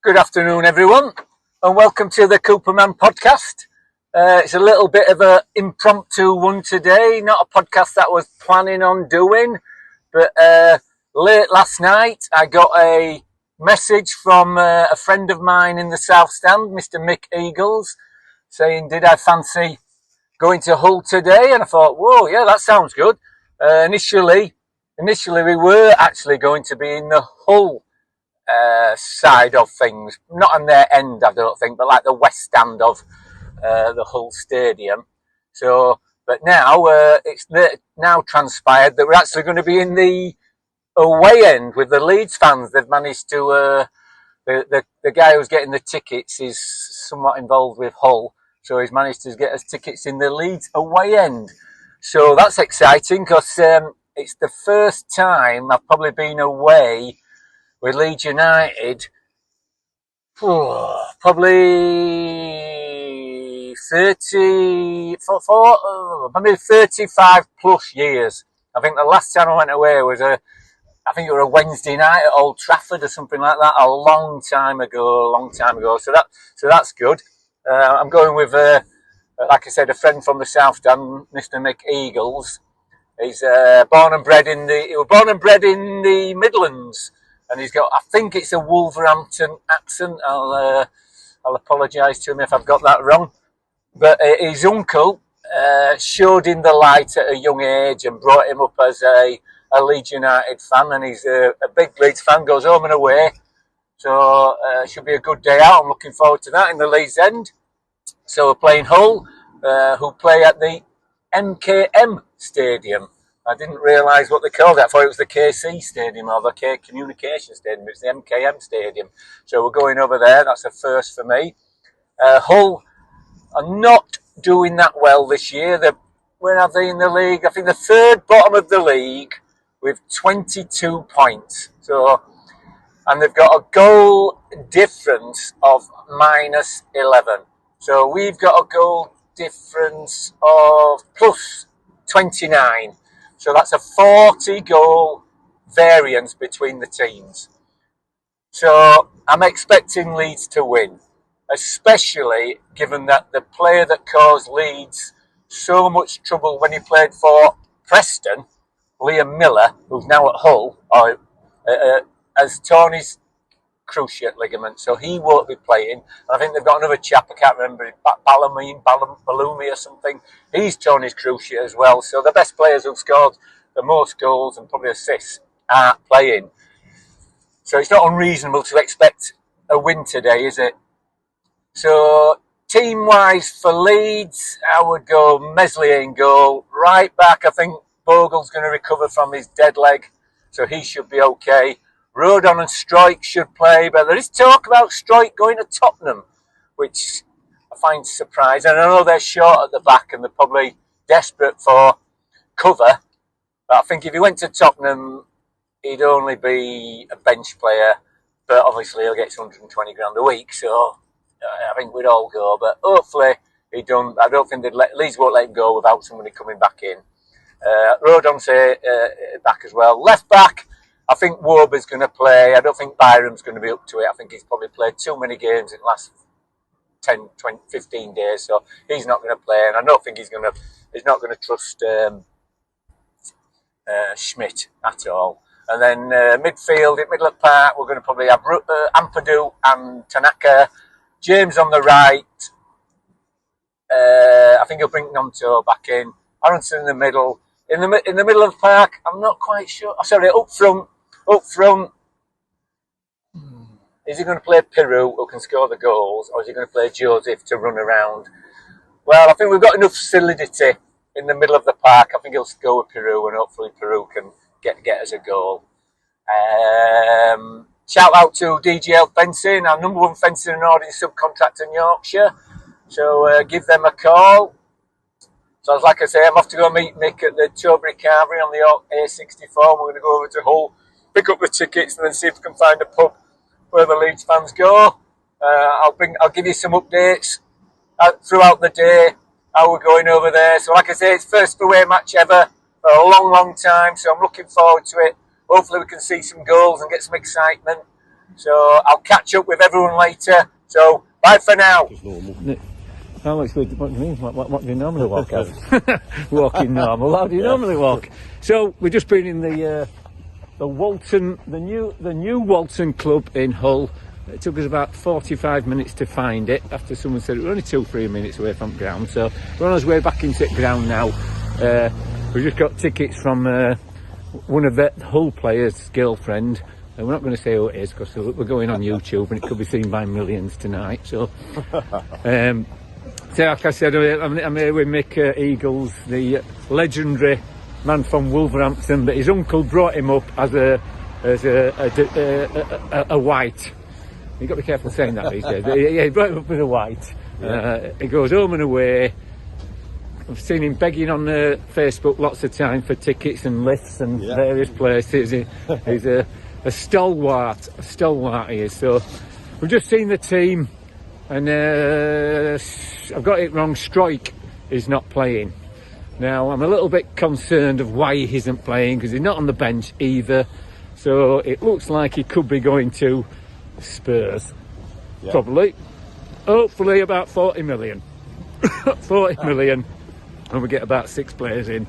Good afternoon, everyone, and welcome to the Cooperman podcast. It's a little bit of an impromptu one today, not a podcast that I was planning on doing, but late last night I got a message from a friend of mine in the South Stand, Mr. Mick Eagles, saying, did I fancy going to Hull today? And I thought, whoa, yeah, that sounds good. Initially we were actually going to be in the Hull side of things, not on their end, I don't think, but like the west stand of the Hull Stadium. So, but now it's now transpired that we're actually going to be in the away end with the Leeds fans. They've managed to the guy who's getting the tickets is somewhat involved with Hull, so he's managed to get us tickets in the Leeds away end. So that's exciting because it's the first time I've probably been away with Leeds United, probably 35 plus years. I think the last time I went away was I think it was a Wednesday night at Old Trafford or something like that, a long time ago. So that's good. I'm going with, like I said, a friend from the South Stand, Mr. Mick Eagles. He's born and bred in the Midlands. And he's got, I think it's a Wolverhampton accent. I'll apologise to him if I've got that wrong. But his uncle showed him the light at a young age and brought him up as a Leeds United fan. And he's a big Leeds fan, goes home and away. So it should be a good day out. I'm looking forward to that in the Leeds end. So we're playing Hull, who play at the MKM Stadium. I didn't realise what they called it. I thought it was the KC Stadium or the K Communication Stadium. It's the MKM Stadium. So we're going over there. That's a first for me. Hull are not doing that well this year. Where are they in the league? I think the third bottom of the league with 22 points. So, and they've got a goal difference of minus 11. So we've got a goal difference of plus 29. So that's a 40 goal variance between the teams. So I'm expecting Leeds to win, especially given that the player that caused Leeds so much trouble when he played for Preston, Liam Miller, who's now at Hull, has torn his cruciate ligament, so he won't be playing. And I think they've got another chap, I can't remember, Balumi or something. He's torn his cruciate as well. So the best players who've scored the most goals and probably assists aren't playing. So it's not unreasonable to expect a win today, is it? So team-wise for Leeds, I would go Meslier in goal. Right back, I think Bogle's going to recover from his dead leg, so he should be okay. Rodon and Strike should play, but there is talk about Strike going to Tottenham, which I find surprising. I know they're short at the back and they're probably desperate for cover, but I think if he went to Tottenham, he'd only be a bench player, but obviously he'll get 120 grand a week, so I think we'd all go, but hopefully he don't. I don't think Leeds won't let him go without somebody coming back in. Rodon's back as well. Left back, I think Wober's going to play. I don't think Byram's going to be up to it. I think he's probably played too many games in the last 10, 20, 15 days, so he's not going to play. And I don't think he's not going to trust Schmidt at all. And then midfield, at middle of the park, we're going to probably have Ampadu and Tanaka. James on the right. I think he'll bring Nonto back in. Aronson in the middle. In the middle of the park, I'm not quite sure. Sorry, up front. Is he going to play Peru, who can score the goals, or is he going to play Joseph to run around? Well, I think we've got enough solidity in the middle of the park. I think he'll go with Peru, and hopefully Peru can get us a goal. Shout out to DGL Fencing, our number one fencing and audience subcontractor in Yorkshire. So give them a call. So like I say, I'm off to go meet Mick at the Tilbury Carvery on the A64. We're going to go over to Hull, pick up the tickets, and then see if we can find a pub where the Leeds fans go. I'll give you some updates throughout the day, how we're going over there. So like I say, it's first away match ever for a long time. So I'm looking forward to it. Hopefully we can see some goals and get some excitement. So I'll catch up with everyone later. So bye for now. Alex, what do you mean? What do you normally walk as? Walking normal. How do you normally walk? So we've just been in the Walton, the new Walton Club in Hull. It took us about 45 minutes to find it after someone said we're only 2-3 minutes away from ground. So we're on our way back into ground now. We've just got tickets from one of the Hull players' girlfriend. And we're not going to say who it is because we're going on YouTube and it could be seen by millions tonight. So, so like I said, I'm here with Mick Eagles, the legendary man from Wolverhampton, but his uncle brought him up as a white. You've got to be careful saying that these days. Yeah, he brought him up as a white. He goes home and away. I've seen him begging on Facebook lots of time for tickets and lifts and various places. He's a stalwart he is. So we've just seen the team, and I've got it wrong. Strike is not playing. Now I'm a little bit concerned of why he isn't playing, because he's not on the bench either. So it looks like he could be going to Spurs, probably. Hopefully about 40 million. 40 million, and we get about 6 players in,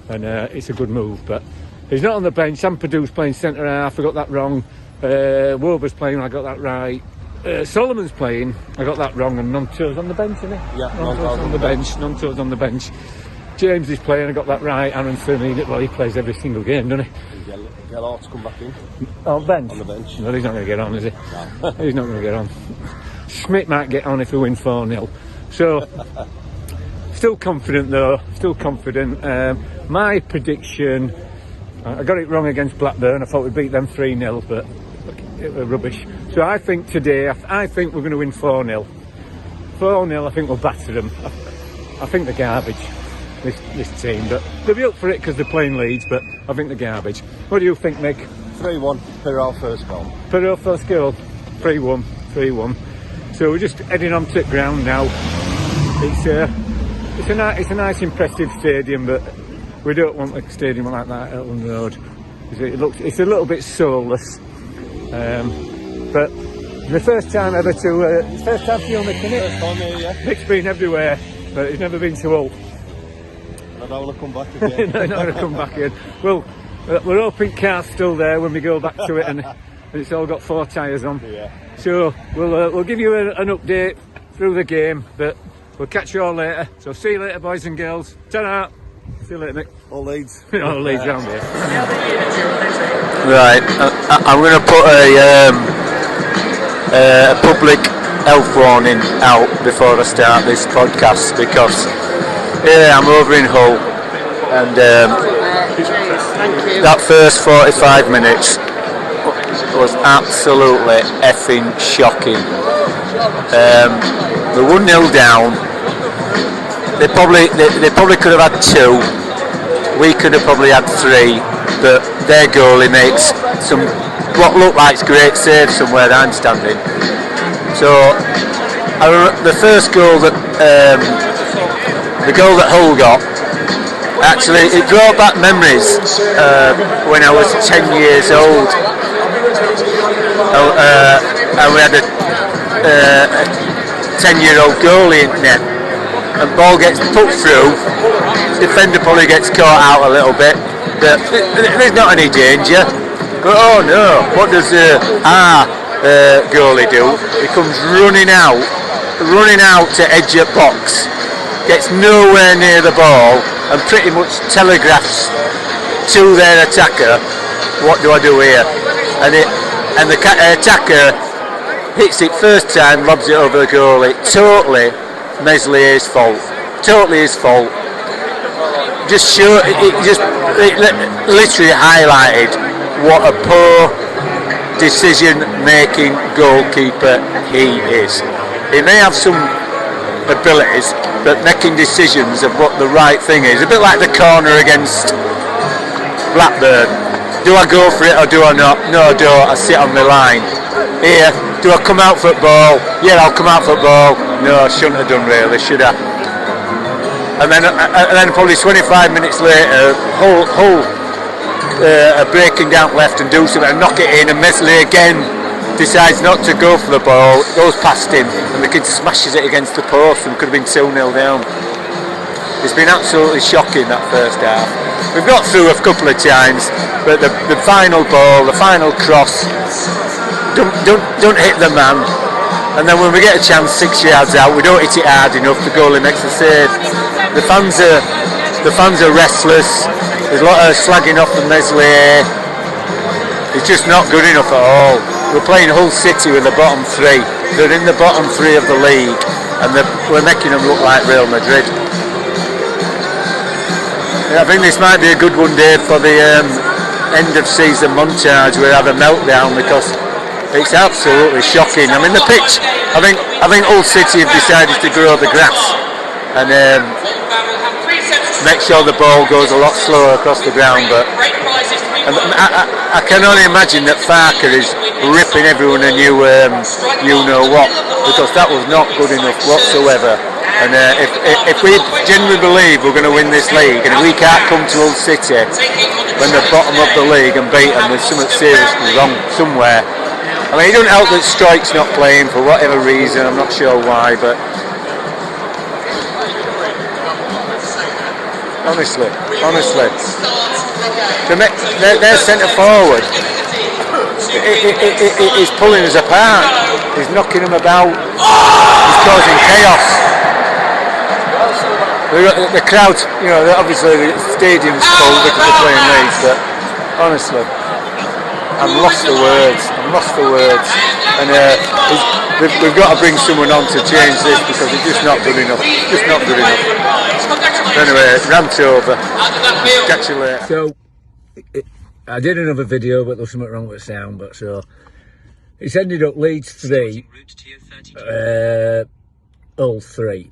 and it's a good move. But he's not on the bench. Sampadu's playing centre half. I got that wrong. Wober's playing. I got that right. Solomon's playing. I got that wrong. And Nonto's on the bench, isn't he? Yeah, Nonto's on the bench. Nonto's on the bench. James is playing. I got that right. Aronson, he plays every single game, doesn't he? Get to come back in. On bench? On the bench. No, he's not going to get on, is he? No. He's not going to get on. Schmidt might get on if we win 4-0. So, still confident though. Still confident. My prediction, I got it wrong against Blackburn. I thought we'd beat them 3-0, but it was rubbish. So I think today, I think we're going to win 4-0. 4-0, I think we'll batter them. I think they're garbage, this team, but they'll be up for it because they're playing Leeds, but I think they're garbage. What do you think, Mick? 3-1, Perrault first goal. Perrault first goal, 3-1, 3-1. So we're just heading on to the ground now. It's a nice, impressive stadium, but we don't want a stadium like that at Elton Road. It's a little bit soulless. But the first time ever first time for you, Mick, isn't it? First time here, yeah. Mick's been everywhere, but he's never been to Hull. I don't want to come back again. No, not going to come back in. Well, we're hoping car's still there when we go back to it, and it's all got 4 tyres on. Yeah. So we'll give you an update through the game, but we'll catch you all later. So see you later, boys and girls. Ta-ra! See you later, Mick. All Leeds. All Leeds round here. Right, I'm going to put a public health warning out before I start this podcast, because I'm over in Hull, and that first 45 minutes was absolutely effing shocking. They were 1-0 down. They probably could have had 2. We could have probably had 3, but their goalie makes some what look like great saves from where I'm standing. So the first goal that the goal that Hull got, actually it brought back memories when I was 10 years old, and we had a 10-year-old goalie in net, and ball gets put through, defender probably gets caught out a little bit, but there's not any danger. But oh no, what does our goalie do? He comes running out to edge of box, gets nowhere near the ball, and pretty much telegraphs to their attacker, what do I do here? And the attacker hits it first time, lobs it over the goalie. Totally Meslier's fault. Totally his fault. It literally highlighted what a poor decision-making goalkeeper he is. He may have some abilities, but making decisions of what the right thing is, a bit like the corner against Blackburn. Do I go for it or do I not? No, I don't. I sit on my line. Here, do I come out for the ball? Yeah, I'll come out for the ball. No, I shouldn't have done really, should I? And then probably 25 minutes later, Hull breaking down left and do something and knock it in, and Meslier again decides not to go for the ball, it goes past him, and the kid smashes it against the post and could have been 2-0 down. It's been absolutely shocking, that first half. We've got through a couple of times, but the final ball, the final cross, don't hit the man. And then when we get a chance 6 yards out, we don't hit it hard enough, the goalie makes a save. The fans are restless. There's a lot of slagging off the Meslier. It's just not good enough at all. We're playing Hull City with the bottom three. They're in the bottom three of the league, and we're making them look like Real Madrid. I think this might be a good one, Dave, for the end of season montage. We'll have a meltdown because it's absolutely shocking. I mean, the pitch, I think Hull City have decided to grow the grass and make sure the ball goes a lot slower across the ground, but I can only imagine that Farker is ripping everyone a new you-know-what, because that was not good enough whatsoever. And if we genuinely believe we're going to win this league, and if we can't come to Hull City when the bottom of the league and beat them, there's something seriously wrong somewhere. I mean, it doesn't help that Strike's not playing for whatever reason, I'm not sure why, but honestly, their centre forward is pulling us apart, he's knocking them about, he's causing chaos. The crowd, you know, obviously the stadium's full because they're playing Leeds, but honestly, I've lost the words, and we've got to bring someone on to change this because it's just not good enough, Anyway, rant over, catch you later. So, I did another video, but there was something wrong with the sound, but so, it's ended up Leeds 3, Hull 3.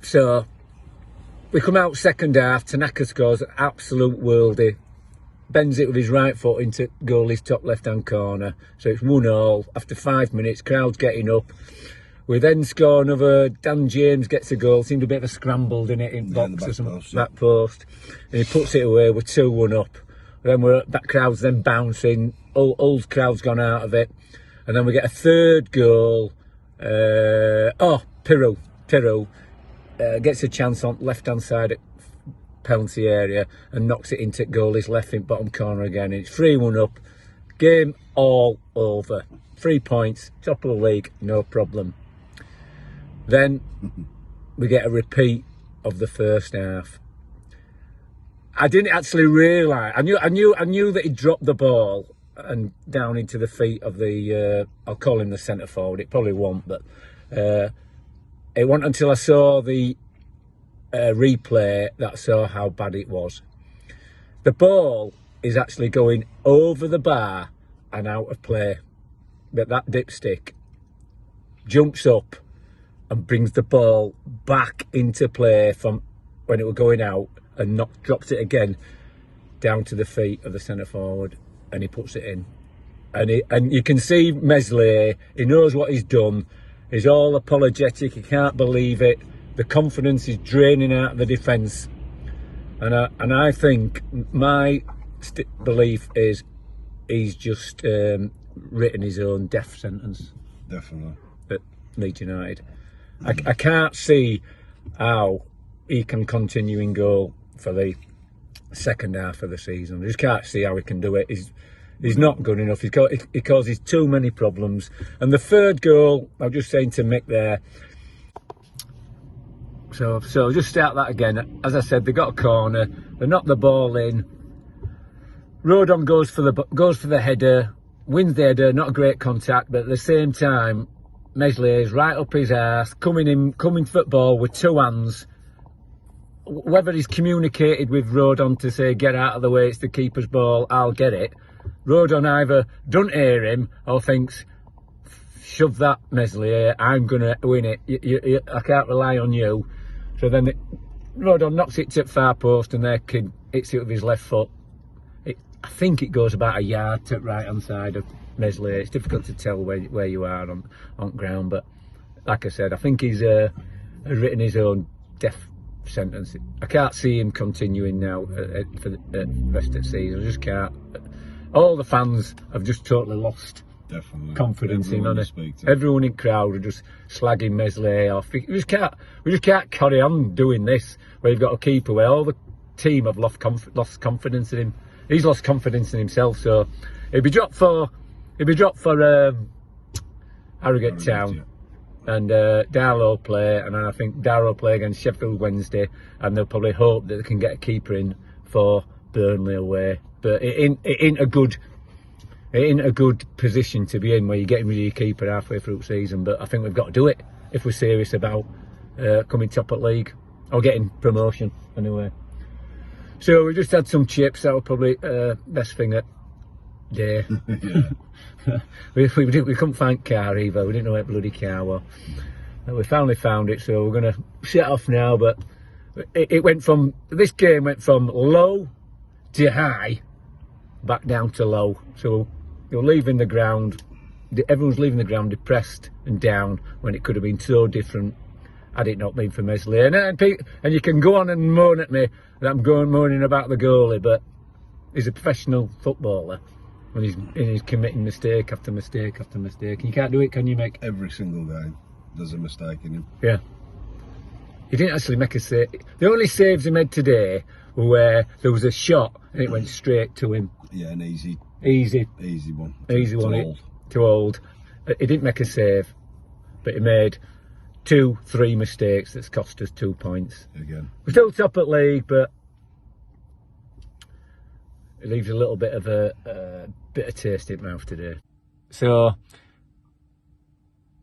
So, we come out second half, Tanaka scores an absolute worldie, bends it with his right foot into goalie's top left-hand corner, so it's 1-1 after 5 minutes, crowd's getting up. We then score another, Dan James gets a goal, seemed a bit of a scramble, didn't it, in box or something, back post, and he puts it away, we're 2-1 up. Then that crowd's then bouncing, Hull's crowd's gone out of it, and then we get a third goal, Piru gets a chance on left-hand side at penalty area and knocks it into goalie's left bottom corner again. It's 3-1 up, game all over. 3 points, top of the league, no problem. Then we get a repeat of the first half. I didn't actually realise. I knew that he dropped the ball and down into the feet of the. I'll call him the centre forward. It probably won't, but it wasn't until I saw the replay that I saw how bad it was. The ball is actually going over the bar and out of play, but that dipstick jumps up and brings the ball back into play from when it was going out and drops it again down to the feet of the centre forward, and he puts it in. And you can see Meslier, he knows what he's done, he's all apologetic, he can't believe it, the confidence is draining out of the defence, and I think my belief is he's just written his own death sentence. Definitely. At Leeds United. I can't see how he can continue in goal for the second half of the season. I just can't see how he can do it. He's not good enough. He causes too many problems. And the third goal, I was just saying to Mick there. So just start that again. As I said, they got a corner. They knocked the ball in. Rodon goes for the header, wins the header. Not a great contact, but at the same time, Meslier's right up his arse, coming football with two hands. Whether he's communicated with Rodon to say, get out of the way, it's the keeper's ball, I'll get it. Rodon either don't hear him or thinks, shove that, Meslier, I'm going to win it. I can't rely on you. So then Rodon knocks it to far post and their kid hits it with his left foot. I think it goes about a yard to right hand side of Meslier. It's difficult to tell where you are on ground, but like I said, I think he's written his own death sentence. I can't see him continuing now for the rest of the season. I just can't. all the fans have just totally lost confidence in him. Everyone in crowd are just slagging Meslier off. We just can't carry on doing this where you've got a keeper where all the team have lost confidence in him. He's lost confidence in himself, so he'd be dropped for Harrogate Town. Yeah. And Darlow play, and I think Darlow play against Sheffield Wednesday, and they'll probably hope that they can get a keeper in for Burnley away. But it ain't a good position to be in where you're getting rid of your keeper halfway through the season. But I think we've got to do it if we're serious about coming top at league or getting promotion anyway. So we just had some chips. That was probably best thing at day. we couldn't find car either. We didn't know where bloody car was. We finally found it, so we're going to set off now. But this game went from low to high, back down to low. So you're leaving the ground. Everyone's leaving the ground depressed and down when it could have been so different had it not been for Meslier. And you can go on and moan at me that I'm moaning about the goalie, but he's a professional footballer. When he's committing mistake after mistake after mistake. You can't do it, can you, Mick? Every single game, there's a mistake in him. Yeah. He didn't actually make a save. The only saves he made today were where there was a shot and it went straight to him. Yeah, an easy one. To hold. He didn't make a save, but he made 2-3 mistakes that's cost us 2 points. Again. We're still top at league, but it leaves a little bit of a bitter taste in mouth today. So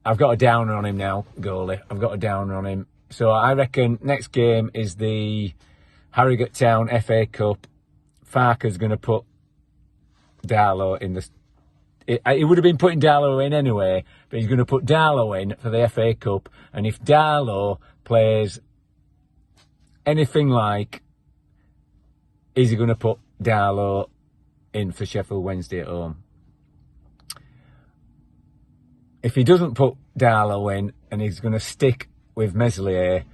I've got a downer on him now, goalie. I've got a downer on him. So I reckon next game is the Harrogate Town FA Cup. Farker's going to put Darlow in the... He would have been putting Darlow in anyway, but he's going to put Darlow in for the FA Cup. And if Darlow plays anything like... Is he going to put Darlow in for Sheffield Wednesday at home? If he doesn't put Darlow in and he's going to stick with Meslier,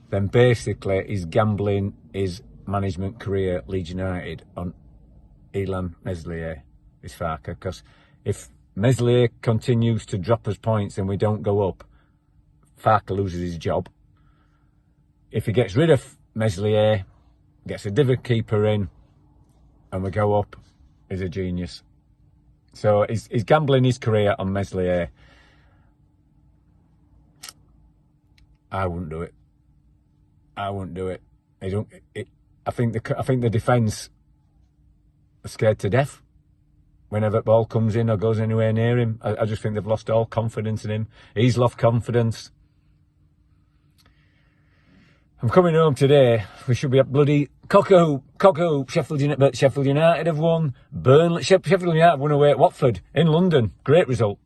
then basically he's gambling his management career at Leeds United on Elan Meslier, is Farker. Because if Meslier continues to drop us points and we don't go up, Farker loses his job. If he gets rid of Meslier, gets a divid keeper in, and we go up, he's a genius. So he's gambling his career on Meslier. I wouldn't do it. I think the defence are scared to death whenever the ball comes in or goes anywhere near him. I just think they've lost all confidence in him. He's lost confidence. I'm coming home today. We should be at bloody cock-a-hoop. Sheffield United have won. Burnley. Sheffield United won away at Watford in London. Great result.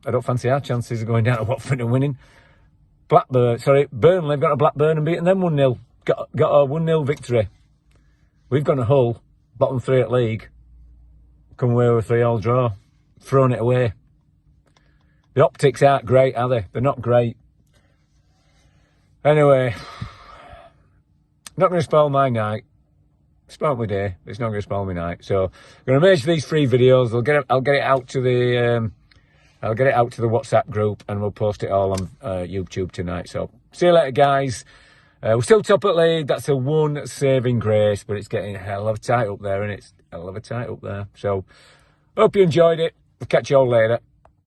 I don't fancy our chances of going down to Watford and winning. Burnley have got to Blackburn and beaten them 1-0. Got a 1-0 victory. We've gone to Hull, bottom 3 at league. Come away with a 3-3 draw. Thrown it away. The optics aren't great, are they? They're not great. Anyway, not going to spoil my night. Spoiled my day. It's not going to spoil my night. So I'm going to merge these 3 videos. I'll get it out to the WhatsApp group, and we'll post it all on YouTube tonight. So see you later, guys. We're still top at league. That's a one saving grace, but it's getting a hell of a tight up there, and it's a hell of a tight up there. So hope you enjoyed it. We'll catch you all later.